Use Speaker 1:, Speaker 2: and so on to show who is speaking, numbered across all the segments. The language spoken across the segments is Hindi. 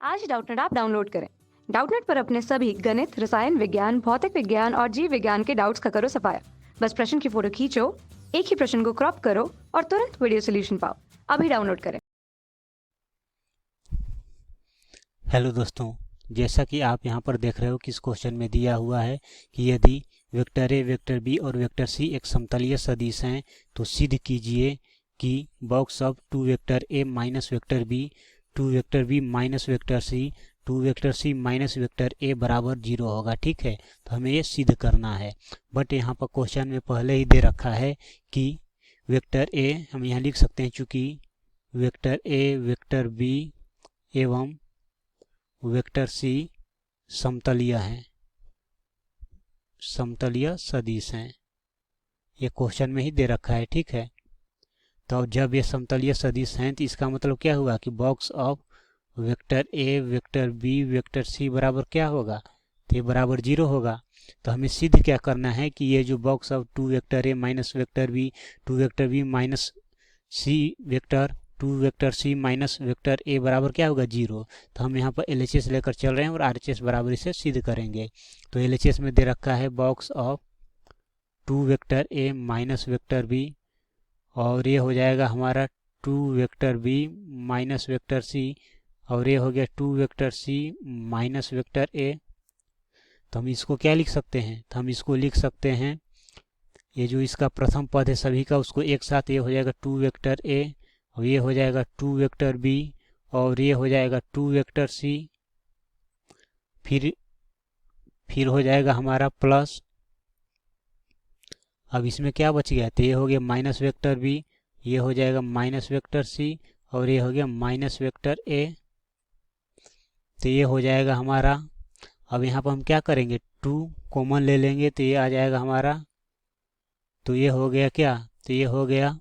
Speaker 1: आज डाउटनेट ऐप डाउनलोड करें। डाउटनेट पर अपने सभी गणित, रसायन विज्ञान, भौतिक विज्ञान और जीव विज्ञान के डाउट्स का करो सफाया। बस प्रश्न की फोटो खींचो, एक ही प्रश्न को क्रॉप करो और तुरंत वीडियो सोल्यूशन पाओ। अभी डाउनलोड करें।
Speaker 2: हेलो दोस्तों, जैसा कि आप यहाँ पर देख रहे हो कि इस क्वेश्चन में दिया हुआ है कि यदि वेक्टर ए, वेक्टर बी और वेक्टर सी एक समतलीय सदिश हैं तो सिद्ध कीजिए कि box of two vector A minus vector B, two vector B minus vector C, two vector C minus vector A बराबर 0 होगा। ठीक है, तो हमें ये सिद्ध करना है। बट यहाँ पर क्वेश्चन में पहले ही दे रखा है कि वेक्टर ए हम यहाँ लिख सकते हैं, चूँकि वेक्टर ए, वेक्टर बी एवं वेक्टर सी समतलीय हैं, समतलीय सदिश हैं। ये क्वेश्चन में ही दे रखा है। ठीक है, तो जब ये समतलीय सदिश हैं तो इसका मतलब क्या हुआ कि box of vector A, vector B, vector C बराबर क्या होगा, तो ये बराबर 0 होगा। तो हमें सिद्ध क्या करना है कि ये जो box of two vector A minus vector B, two vector B minus C vector, two vector C minus vector A बराबर क्या होगा 0। तो हम यहाँ पर LHS लेकर चल रहे हैं और RHS बराबर इसे सिद्ध करेंगे। तो LHS में दे रखा है box of two vector A minus vector B, और ये हो जाएगा हमारा two vector B minus vector C, और ये हो गया two vector C minus vector A. तो हम इसको क्या लिख सकते हैं, तो हम इसको लिख सकते हैं, ये जो इसका प्रथम पद है सभी का उसको एक साथ, ये हो जाएगा टू वेक्टर ए और ये हो जाएगा टू वेक्टर बी और ये हो जाएगा टू वेक्टर सी, फिर हो जाएगा हमारा प्लस। अब इसमें क्या बच गया, तो ये हो गया माइनस वेक्टर बी, ये हो जाएगा माइनस वेक्टर सी और ये हो गया माइनस वेक्टर ए। तो ये हो जाएगा हमारा। अब यहाँ पर हम क्या करेंगे, टू कॉमन ले लेंगे तो ये आ जाएगा हमारा। तो ये हो गया क्या, तो ये हो गया,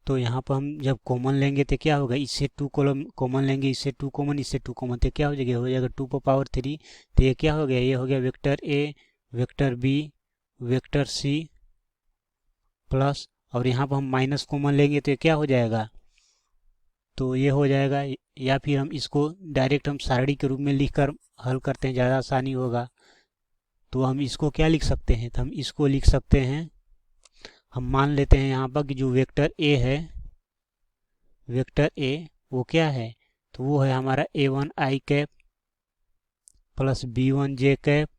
Speaker 2: तो यहाँ पर हम जब कॉमन लेंगे तो क्या होगा, इससे टू कॉमन लेंगे, इससे टू कॉमन, इससे टू कॉमन, तो क्या हो जाएगा 2 पर पावर 3। तो ये क्या हो गया, ये हो गया vector A, vector B, vector C plus, और यहाँ पर हम माइनस कॉमन लेंगे तो ये क्या हो जाएगा, तो ये हो जाएगा। या फिर हम इसको डायरेक्ट हम सारणी के रूप में लिख कर हल करते हैं, ज़्यादा आसानी होगा। तो हम इसको क्या लिख सकते हैं, तो हम इसको लिख सकते हैं, हम मान लेते हैं यहाँ पर कि जो वेक्टर ए है, वेक्टर ए वो क्या है, तो वो है हमारा A1 i cap plus B1 j cap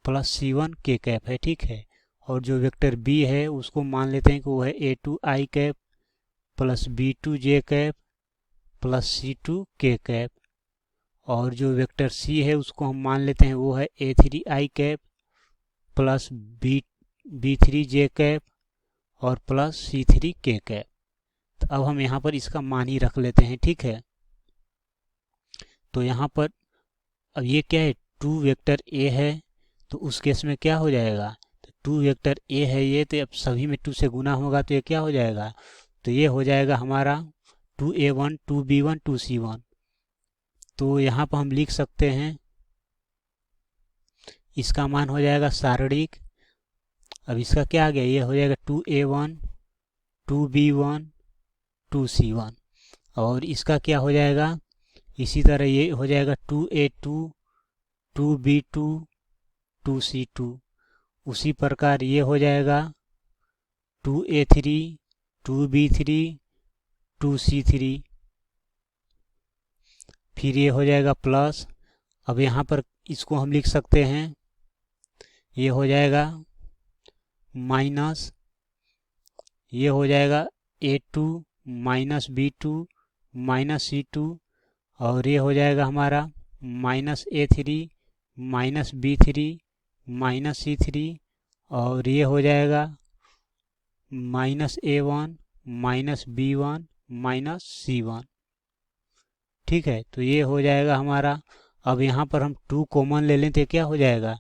Speaker 2: plus C1 k cap है। ठीक है, और जो वेक्टर बी है उसको मान लेते हैं कि वो है A2 i cap plus B2 j cap plus C2 k cap, और जो वेक्टर सी है उसको हम मान लेते हैं वो है A3 i cap plus B3 j cap और प्लस C3 k कैप। तो अब हम यहाँ पर इसका मान ही रख लेते हैं। ठीक है, तो यहाँ पर अब ये क्या है, टू वेक्टर ए है, तो उस केस में क्या हो जाएगा, तो टू वेक्टर ए है ये, तो अब सभी में 2 से गुना होगा तो ये क्या हो जाएगा, तो ये हो जाएगा हमारा 2A1 2B1 2C1। तो यहाँ पर हम लिख सकते हैं, इसका मान हो जाएगा सारणिक। अब इसका क्या आ गया, ये हो जाएगा 2A1 2B1 2C1, और इसका क्या हो जाएगा, इसी तरह ये हो जाएगा 2A2 2B2 2C2। उसी प्रकार ये हो जाएगा 2A3 2B3 2C3, फिर ये हो जाएगा प्लस। अब यहाँ पर इसको हम लिख सकते हैं, ये हो जाएगा माइनस, ये हो जाएगा A2 minus B2 minus C2, और ये हो जाएगा हमारा minus A3 minus B3 minus C3, और ये हो जाएगा minus A1 minus B1 minus C1। ठीक है, तो ये हो जाएगा हमारा। अब यहाँ पर हम 2 कॉमन ले लें तो क्या हो जाएगा,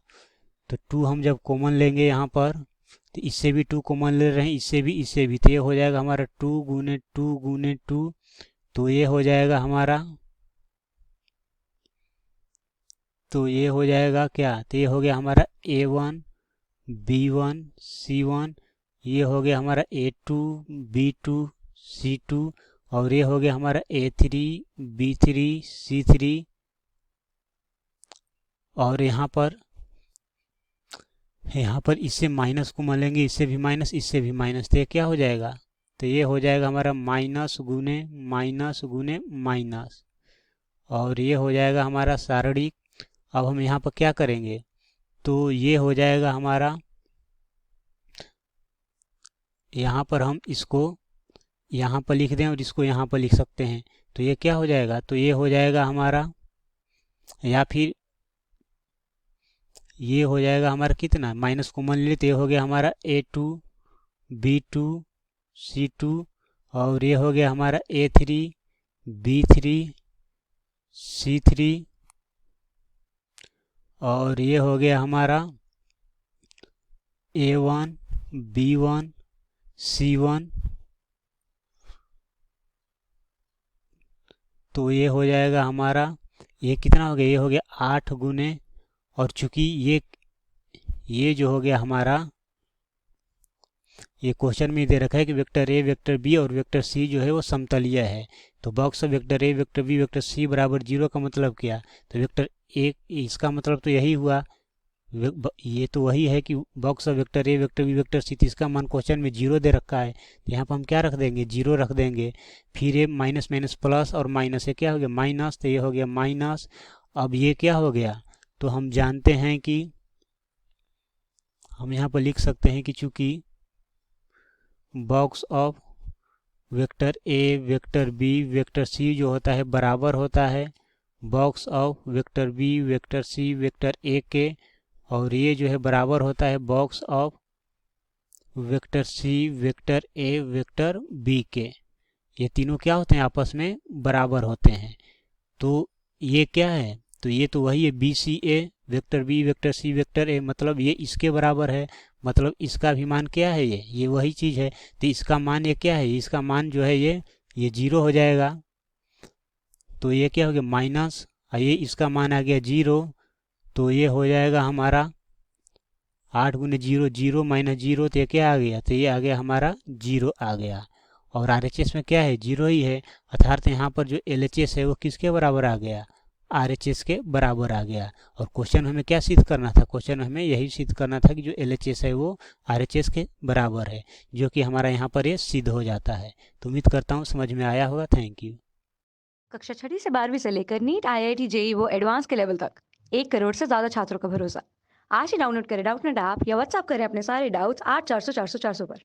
Speaker 2: तो 2 हम जब कॉमन लेंगे यहाँ पर, तो इससे भी 2 कॉमन ले रहे हैं, इससे भी, तो ये हो जाएगा हमारा 2 गुने 2 गुने 2, तो ये हो जाएगा हमारा, तो ये हो जाएगा क्या, तो ये हो गया हमारा A1 B1 C1, ये हो गया हमारा A2 B2 C2 और ये हो गया हमारा A3 B3 C3 और यहाँ पर इससे माइनस को लेंगे, इससे भी माइनस, इससे भी माइनस, तो ये क्या हो जाएगा, तो ये हो जाएगा हमारा माइनस गुने माइनस और ये हो जाएगा हमारा सारणिक। अब हम यहाँ पर क्या करेंगे, तो ये हो जाएगा हमारा, यहाँ पर हम इसको यहाँ पर लिख दें और इसको यहाँ पर लिख सकते हैं, तो ये क्या हो जाएगा, तो ये हो जाएगा हमारा, या फिर ये हो जाएगा हमारा कितना, माइनस कॉमन ले तो ये हो गया हमारा A2 B2 C2 और ये हो गया हमारा A3 B3 C3 और ये हो गया हमारा A1 B1 C1, तो ये हो जाएगा हमारा, ये कितना हो गया, ये हो गया 8 गुने, और चूंकि ये जो हो गया हमारा, ये क्वेश्चन में दे रखा है कि वेक्टर ए, वेक्टर बी और वेक्टर सी जो है वो समतलीय है, तो box of vector A, vector B, vector C बराबर 0 का मतलब क्या, तो वेक्टर ए, इसका मतलब तो यही हुआ, ये तो वही है कि box of vector A, vector B, vector C, तो इसका मान क्वेश्चन में 0 दे रखा है, तो यहाँ पर हम क्या रख देंगे, 0 रख देंगे। फिर ये माइनस माइनस प्लस और माइनस, ये क्या हो गया माइनस, तो ये हो गया माइनस। अब ये क्या हो गया, तो हम जानते हैं कि हम यहाँ पर लिख सकते हैं कि चूंकि box of vector A, vector B, vector C जो होता है बराबर होता है box of vector B, vector C, vector A के, और ये जो है बराबर होता है box of vector C, vector A, vector B के। ये तीनों क्या होते हैं, आपस में बराबर होते हैं। तो ये क्या है, तो ये तो वही है B C A, vector B, vector C, vector A, मतलब ये इसके बराबर है, मतलब इसका भी मान क्या है, ये वही चीज़ है, तो इसका मान ये क्या है, इसका मान जो है ये 0 हो जाएगा, तो ये क्या हो गया माइनस, ये इसका मान आ गया 0, तो ये हो जाएगा हमारा 8 गुने 0, 0 माइनस 0, तो ये क्या आ गया, तो ये आ गया हमारा 0 आ गया, और RHS में क्या है 0 ही है, अर्थात यहाँ पर जो LHS है वो किसके बराबर आ गया, RHS के बराबर आ गया। और क्वेश्चन हमें क्या सिद्ध करना था, क्वेश्चन हमें यही सिद्ध करना था कि जो LHS है वो RHS के बराबर है, जो कि हमारा यहाँ पर ये सिद्ध हो जाता है। तो उम्मीद करता हूँ समझ में आया होगा। Thank you.
Speaker 1: कक्षा 6वीं से 12वीं से लेकर नीट, IIT, JEE वो एडवांस के लेवल तक 1 करोड़ से ज़्यादा छात्रों का भरोसा। आज ही डाउनलोड करें डाउटनेट ऐप या व्हाट्सएप करें अपने सारे डाउट्स 8400 400 400 पर।